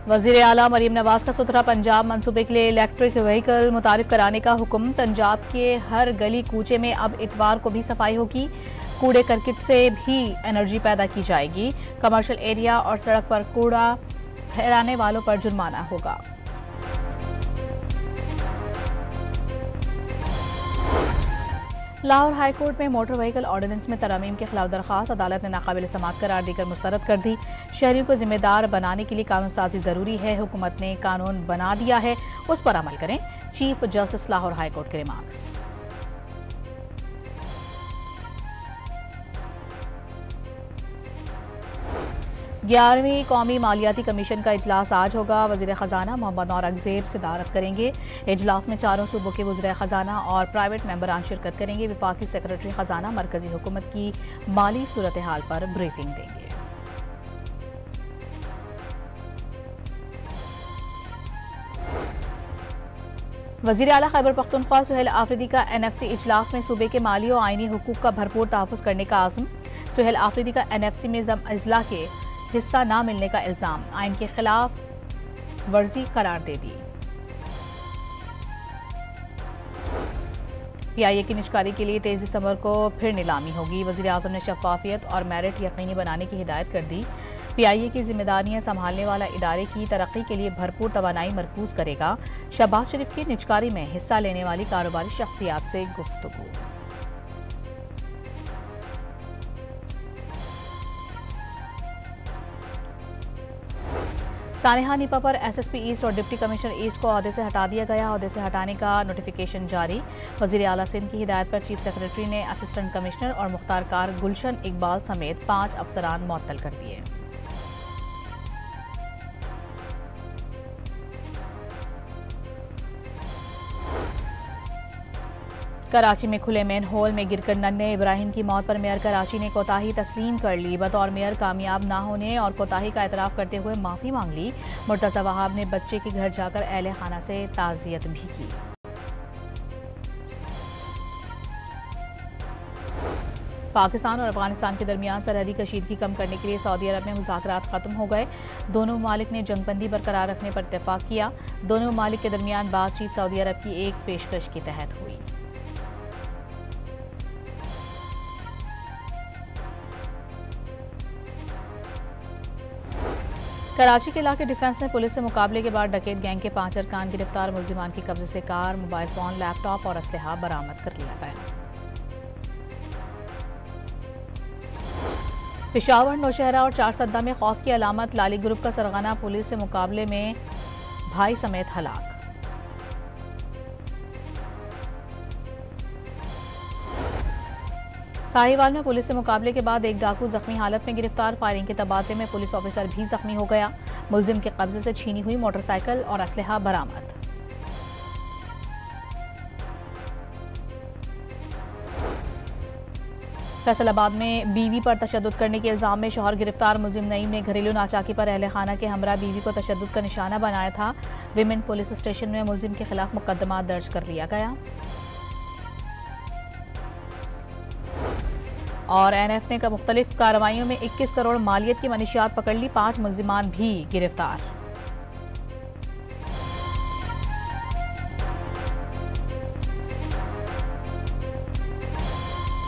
वजीर आला मरीम नवाज का सुथरा पंजाब मंसूबे के लिए इलेक्ट्रिक व्हीकल मुतारिफ कराने का हुक्म। पंजाब के हर गली कूचे में अब इतवार को भी सफाई होगी। कूड़े करकट से भी एनर्जी पैदा की जाएगी। कमर्शियल एरिया और सड़क पर कूड़ा फैलाने वालों पर जुर्माना होगा। लाहौर हाईकोर्ट में मोटर व्हीकल ऑर्डिनेंस में तरमीम के खिलाफ दरख्वास्त अदालत ने नाकाबिल समाअत करार देकर मुस्तरद कर दी। शहरियों को जिम्मेदार बनाने के लिए कानून साजी जरूरी है। हुकूमत ने कानून बना दिया है, उस पर अमल करें। चीफ जस्टिस लाहौर हाईकोर्ट के रिमार्क्स। 11वीं कौमी मालियाती कमीशन का इजलास आज होगा। वजीर खजाना मोहम्मद औरंगजेब सदारत करेंगे। इजलास में चारों सूबों के वज़ीर खजाना और प्राइवेट मेंबरान शिरकत करेंगे। वफाकी सेक्रेटरी खजाना मरकजी हुकूमत की माली सूरत हाल पर ब्रीफिंग देंगे। वज़ीर आला खैबर पख्तूनख्वा सुहेल आफरीदी का NFC इजलास में सूबे के माली और आईनी हुकूक का भरपूर तहफ़्फ़ुज़ करने का आज़म। सुहेल आफरीदी का NFC में अजला के हिस्सा न मिलने का इल्जाम आइन के खिलाफ वर्जी करार दे दी। PIA की निजकारी के लिए 23 दिसंबर को फिर नीलामी होगी। वज़ीर आज़म ने शफाफियत और मेरिट यकीनी बनाने की हिदायत कर दी। PIA की जिम्मेदारियां संभालने वाला इदारे की तरक्की के लिए भरपूर तवानाई मरकूज करेगा। शहबाज शरीफ की निजकारी में हिस्सा लेने वाली कारोबारी शख्सियात से गुफ्तगू। सानेहा निपा पर SSP ईस्ट और डिप्टी कमिश्नर ईस्ट को ओहदे से हटा दिया गया। ओहदे से हटाने का नोटिफिकेशन जारी। वज़ीर आला सिंध की हिदायत पर चीफ सेक्रेटरी ने असिस्टेंट कमिश्नर और मुख्तार कार गुलशन इकबाल समेत 5 अफसरान मुअत्तल कर दिए। कराची में खुले मेन होल में गिरकर नन्हे इब्राहिम की मौत पर मेयर कराची ने कोताही तस्लीम कर ली। बतौर मेयर कामयाब ना होने और कोताही का एतराफ़ करते हुए माफ़ी मांग ली। मुर्तज़ा वहाब ने बच्चे के घर जाकर अहले खाना से ताज़ियत भी की। पाकिस्तान और अफगानिस्तान के दरमियान सरहदी कशीदगी कम करने के लिए सऊदी अरब में मुज़ाकरात खत्म हो गए। दोनों ममालिक ने जंगबंदी बरकरार रखने पर इत्तेफाक किया। दोनों ममालिक के दरमियान बातचीत सऊदी अरब की एक पेशकश के तहत हुई। कराची के इलाके डिफेंस ने पुलिस से मुकाबले के बाद डकैत गैंग के 5 अरकान गिरफ्तार। मुलजिमान की कब्जे से कार, मोबाइल फोन, लैपटॉप और असलहा बरामद कर लिया गया। पेशावर, नौशहरा और चारसद्दा में खौफ की अलामत। लाली ग्रुप का सरगना पुलिस से मुकाबले में भाई समेत हलाक। साहिवाल में पुलिस से मुकाबले के बाद एक डाकू जख्मी हालत में गिरफ्तार। फायरिंग के तबादले में पुलिस ऑफिसर भी जख्मी हो गया। मुलजिम के कब्जे से छीनी हुई मोटरसाइकिल और असलहा बरामद। फैसलाबाद में बीवी पर तशद्दुद करने के इल्जाम में शौहर गिरफ्तार। मुलजिम नईम ने घरेलू नाचाकी पर अहले खाना के हमरा बीवी को तशद्दुद का निशाना बनाया था। विमेन पुलिस स्टेशन में मुलजिम के खिलाफ मुकदमा दर्ज कर लिया गया। और NF ने मुख्तलिफ कार्रवाइयों में 21 करोड़ मालियत की मनीशियात पकड़ ली। 5 मुलजिमान भी गिरफ्तार।